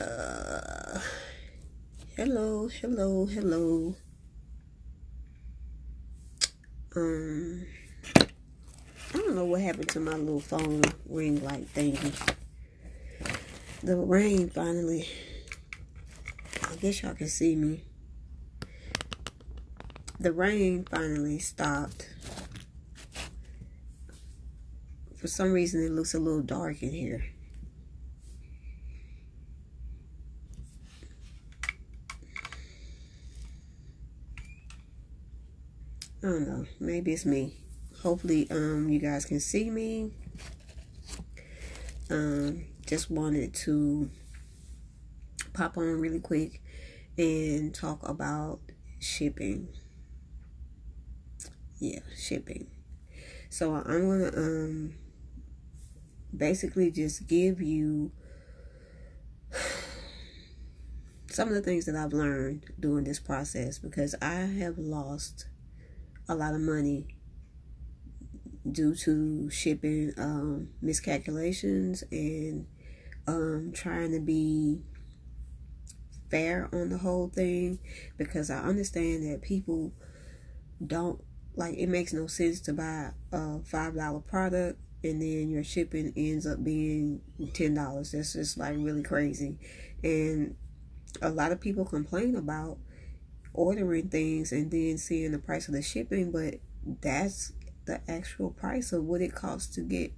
Uh, hello, hello, hello. Um, I don't know what happened to my little phone ring light thingy. The rain finally, I guess y'all can see me. The rain finally stopped. For some reason, it looks a little dark in here. I don't know. Maybe it's me. Hopefully, you guys can see me. Just wanted to pop on really quick and talk about shipping. Yeah, shipping. So I'm gonna basically just give you some of the things that I've learned during this process, because I have lost a lot of money due to shipping miscalculations and trying to be fair on the whole thing, because I understand that people don't like, it makes no sense to buy a $5 product and then your shipping ends up being $10. That's just like really crazy. And a lot of people complain about ordering things and then seeing the price of the shipping, but that's the actual price of what it costs to get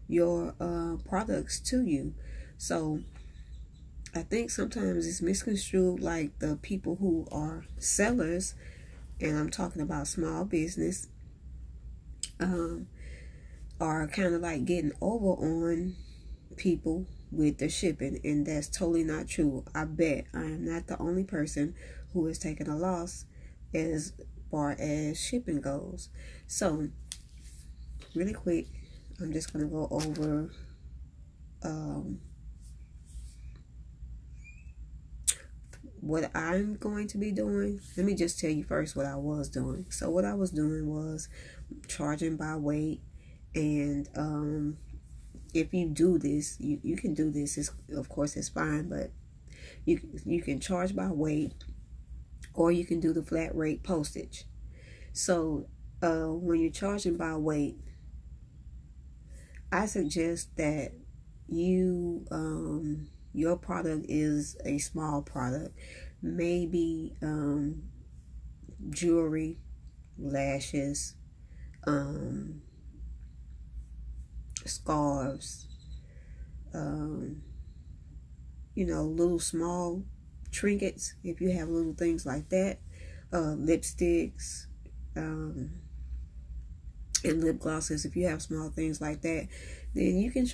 your products to you. So I think sometimes it's misconstrued, like the people who are sellers, and I'm talking about small business, are kind of like getting over on people with the shipping, and that's totally not true. I bet I am not the only person who is taking a loss as far as shipping goes. So really quick, I'm just going to go over what I'm going to be doing. Let me just tell you first what I was doing. So what I was doing was charging by weight, and if you do this, you can do this. Of course, it's fine, but you can charge by weight, or you can do the flat rate postage. So when you're charging by weight, I suggest that your product is a small product, maybe jewelry, lashes, scarves, little small trinkets, if you have little things like that, lipsticks, and lip glosses. If you have small things like that, then you can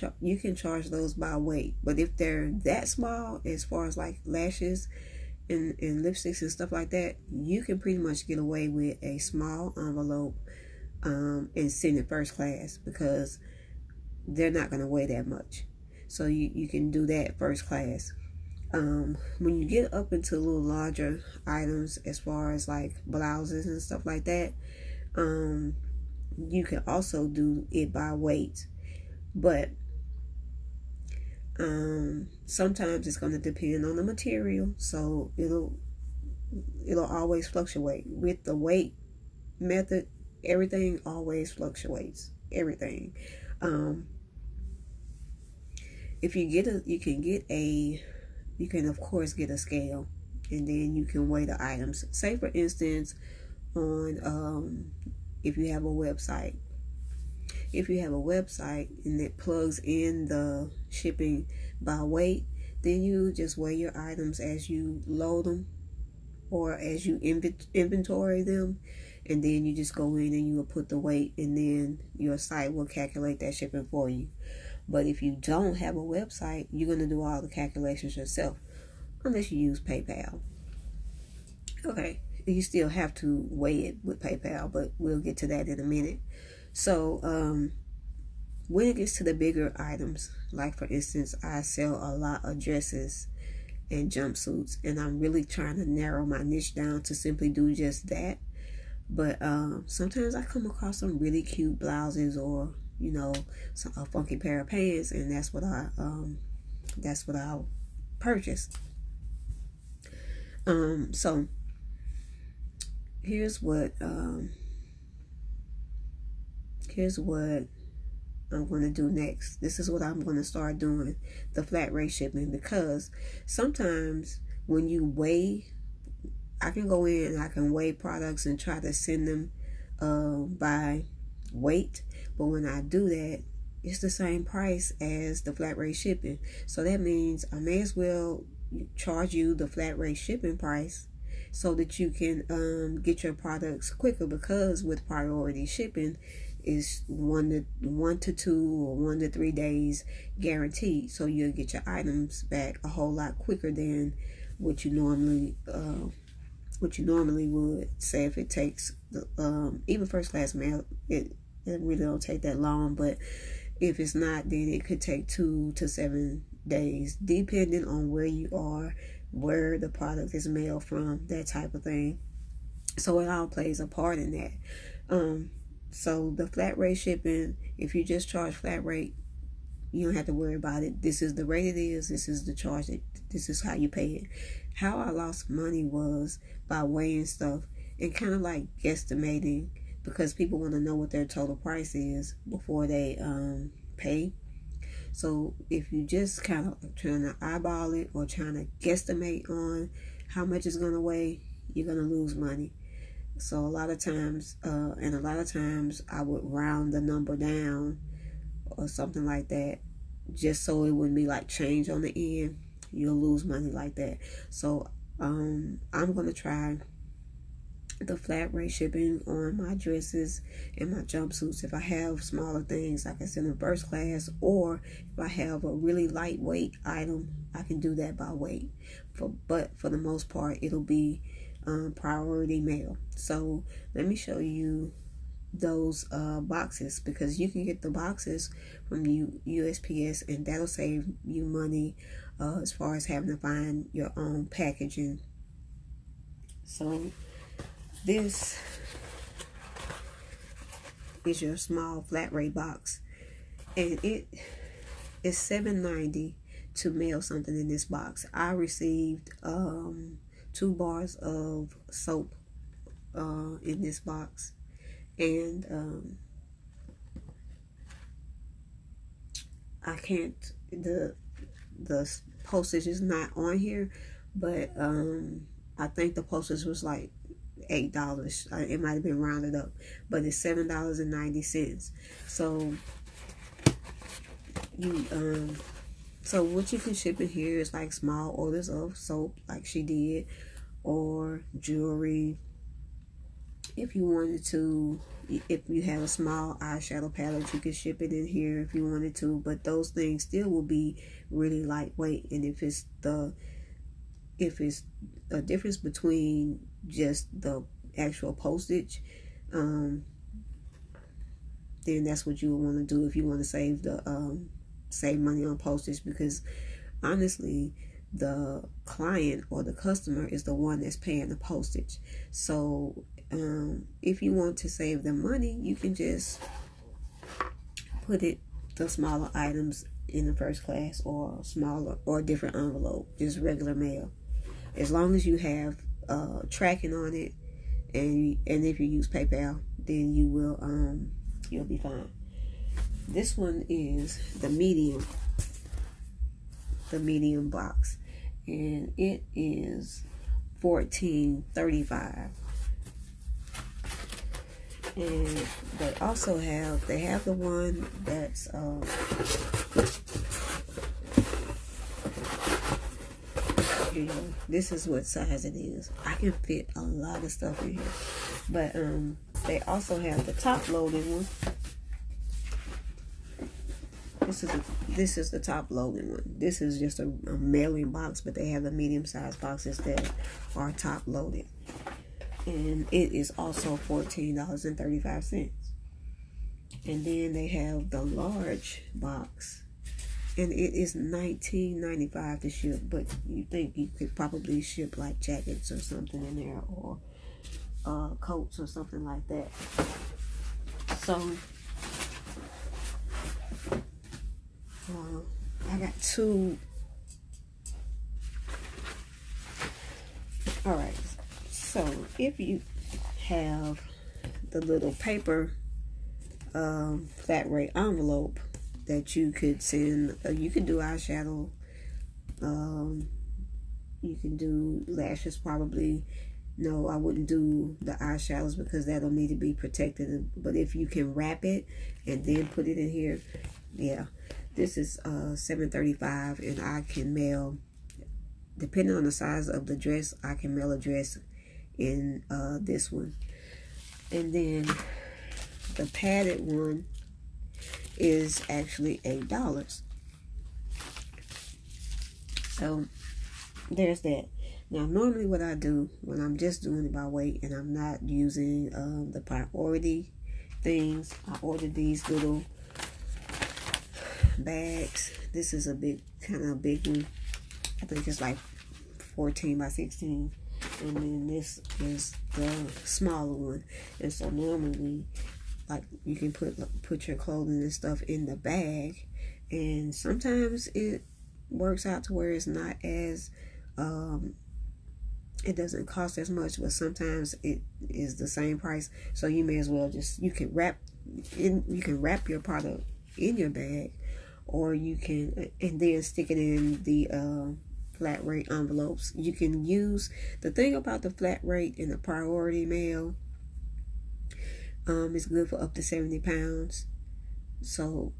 charge those by weight. But if they're that small, as far as like lashes and lipsticks and stuff like that, you can pretty much get away with a small envelope and send it first class, because they're not going to weigh that much. So you can do that first class. When you get up into a little larger items, as far as like blouses and stuff like that, you can also do it by weight. But sometimes it's going to depend on the material, so it'll always fluctuate. With the weight method, everything always fluctuates. Everything. If you can of course get a scale, and then you can weigh the items. Say for instance, on if you have a website. If you have a website and it plugs in the shipping by weight, then you just weigh your items as you load them, or as you inventory them, and then you just go in and you will put the weight, and then your site will calculate that shipping for you. But if you don't have a website, you're going to do all the calculations yourself, unless you use PayPal. Okay, you still have to weigh it with PayPal, but we'll get to that in a minute. So when it gets to the bigger items, like for instance, I sell a lot of dresses and jumpsuits, and I'm really trying to narrow my niche down to simply do just that. But sometimes I come across some really cute blouses, or a funky pair of pants, and that's what I'll purchase. So here's what I'm going to do next. This is what I'm going to start doing, the flat rate shipping, because sometimes when you weigh, I can go in and I can weigh products and try to send them by weight, but when I do that, it's the same price as the flat rate shipping. So that means I may as well charge you the flat rate shipping price so that you can get your products quicker, because with priority shipping is 1 to 2 or 1 to 3 days guaranteed, so you'll get your items back a whole lot quicker than what you normally would. Say if it takes even first class mail, it really don't take that long, but if it's not, then it could take 2 to 7 days, depending on where you are, where the product is mailed from, that type of thing. So it all plays a part in that. So the flat rate shipping, if you just charge flat rate, you don't have to worry about it. This is the rate it is. This is the charge. This is how you pay it. How I lost money was by weighing stuff and kind of like guesstimating, because people want to know what their total price is before they pay. So if you just kind of trying to eyeball it or trying to guesstimate on how much it's going to weigh, you're going to lose money. So a lot of times I would round the number down or something like that, just so it wouldn't be like change on the end. You'll lose money like that. So I'm going to try the flat rate shipping on my dresses and my jumpsuits. If I have smaller things, I can send them first class, or if I have a really lightweight item, I can do that by weight. But for the most part, it'll be priority mail. So let me show you those boxes, because you can get the boxes from USPS, and that'll save you money as far as having to find your own packaging. So this is your small flat rate box, and it is $7.90 to mail something in this box. I received 2 bars of soap in this box, and I can't, the postage is not on here, but I think the postage was like $8. It might have been rounded up, but it's $7.90. So so what you can ship in here is like small orders of soap, like she did, or jewelry. If you wanted to, if you have a small eyeshadow palette, you can ship it in here if you wanted to, but those things still will be really lightweight. And if it's a difference between just the actual postage, then that's what you would want to do if you want to save money on postage, because honestly, the client or the customer is the one that's paying the postage. So if you want to save them money, you can just put the smaller items in the first class, or smaller, or a different envelope, just regular mail, as long as you have tracking on it, and if you use PayPal, then you'll be fine. This one is the medium box, and it is $14.35. And they also have the one that's this is what size it is. I can fit a lot of stuff in here, but they also have the top loaded one. This is the top loaded one. This is just a mailing box, but they have the medium sized boxes that are top loaded, and it is also $14.35. And then they have the large box, and it is $19.95 to ship, but you think you could probably ship like jackets or something in there, or coats or something like that. So I got two So if you have the little paper flat rate envelope that you could send, you could do eyeshadow, you can do lashes probably. No, I wouldn't do the eyeshadows because that'll need to be protected. But if you can wrap it and then put it in here, yeah. This is $7.35, and I can mail, depending on the size of the dress, I can mail a dress in this one. And then the padded one is actually $8. So there's that. Now, normally what I do when I'm just doing it by weight and I'm not using the priority things, I order these little bags. This is a big, kind of big one. I think it's like 14 by 16. And then this is the smaller one. And so normally, like, you can put your clothing and stuff in the bag. And sometimes it works out to where it's not as it doesn't cost as much, but sometimes it is the same price. So you may as well just, you can wrap your product in your bag, or you can, and then stick it in the flat rate envelopes. You can use, the thing about the flat rate and the priority mail, it's good for up to 70 pounds. So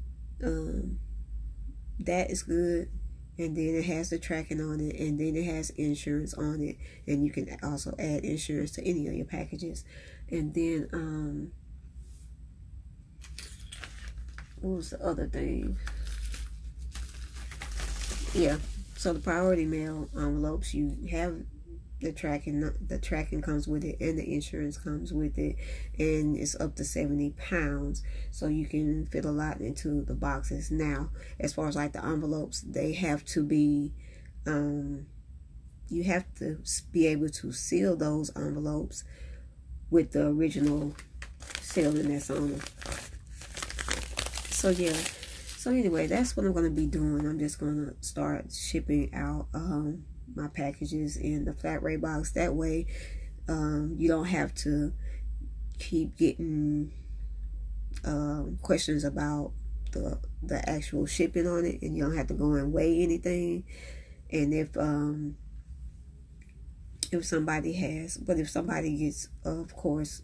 that is good. And then it has the tracking on it, and then it has insurance on it, and you can also add insurance to any of your packages. And then what was the other thing? Yeah, so the priority mail envelopes, you have the tracking comes with it, and the insurance comes with it, and it's up to 70 pounds, so you can fit a lot into the boxes. Now, as far as like the envelopes, they have to be you have to be able to seal those envelopes with the original sealing that's on them. So yeah, so anyway, that's what I'm going to be doing. I'm just going to start shipping out my packages in the flat rate box. That way you don't have to keep getting questions about the actual shipping on it, and you don't have to go and weigh anything. And if somebody gets, of course,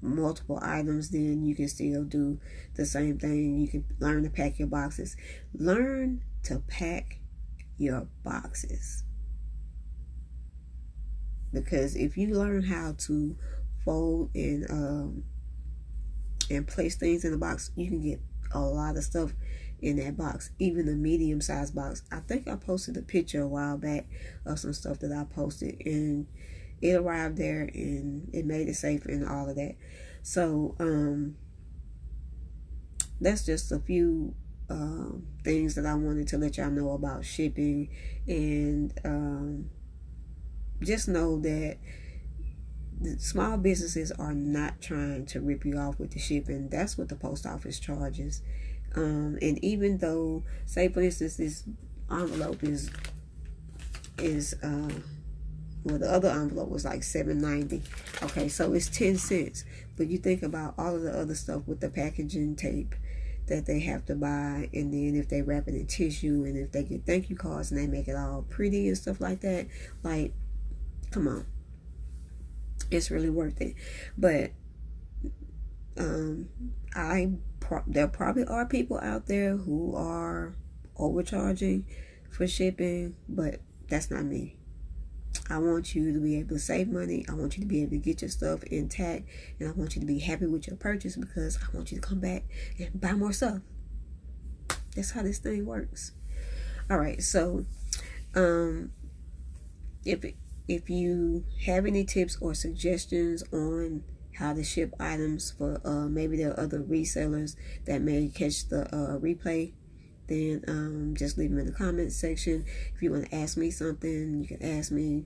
multiple items, then you can still do the same thing. You can learn to pack your boxes. Learn to pack your boxes. Because if you learn how to fold and place things in the box, you can get a lot of stuff in that box, even the medium-sized box. I think I posted a picture a while back of some stuff that I posted, and it arrived there, and it made it safe and all of that. So that's just a few things that I wanted to let y'all know about shipping. And just know that the small businesses are not trying to rip you off with the shipping. That's what the post office charges. And even though, say for instance, this envelope is well, the other envelope was like $7.90. Okay, so it's 10 cents. But you think about all of the other stuff with the packaging tape that they have to buy, and then if they wrap it in tissue, and if they get thank you cards and they make it all pretty and stuff like that, like, come on, it's really worth it. But there probably are people out there who are overcharging for shipping, but that's not me. I want you to be able to save money. I want you to be able to get your stuff intact, and I want you to be happy with your purchase, because I want you to come back and buy more stuff. That's how this thing works. All right, so if you have any tips or suggestions on how to ship items for maybe there are other resellers that may catch the replay, then just leave them in the comments section. If you want to ask me something, you can ask me,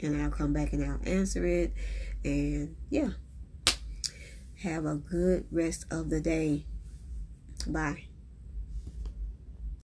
and I'll come back and I'll answer it. And yeah, have a good rest of the day. Bye.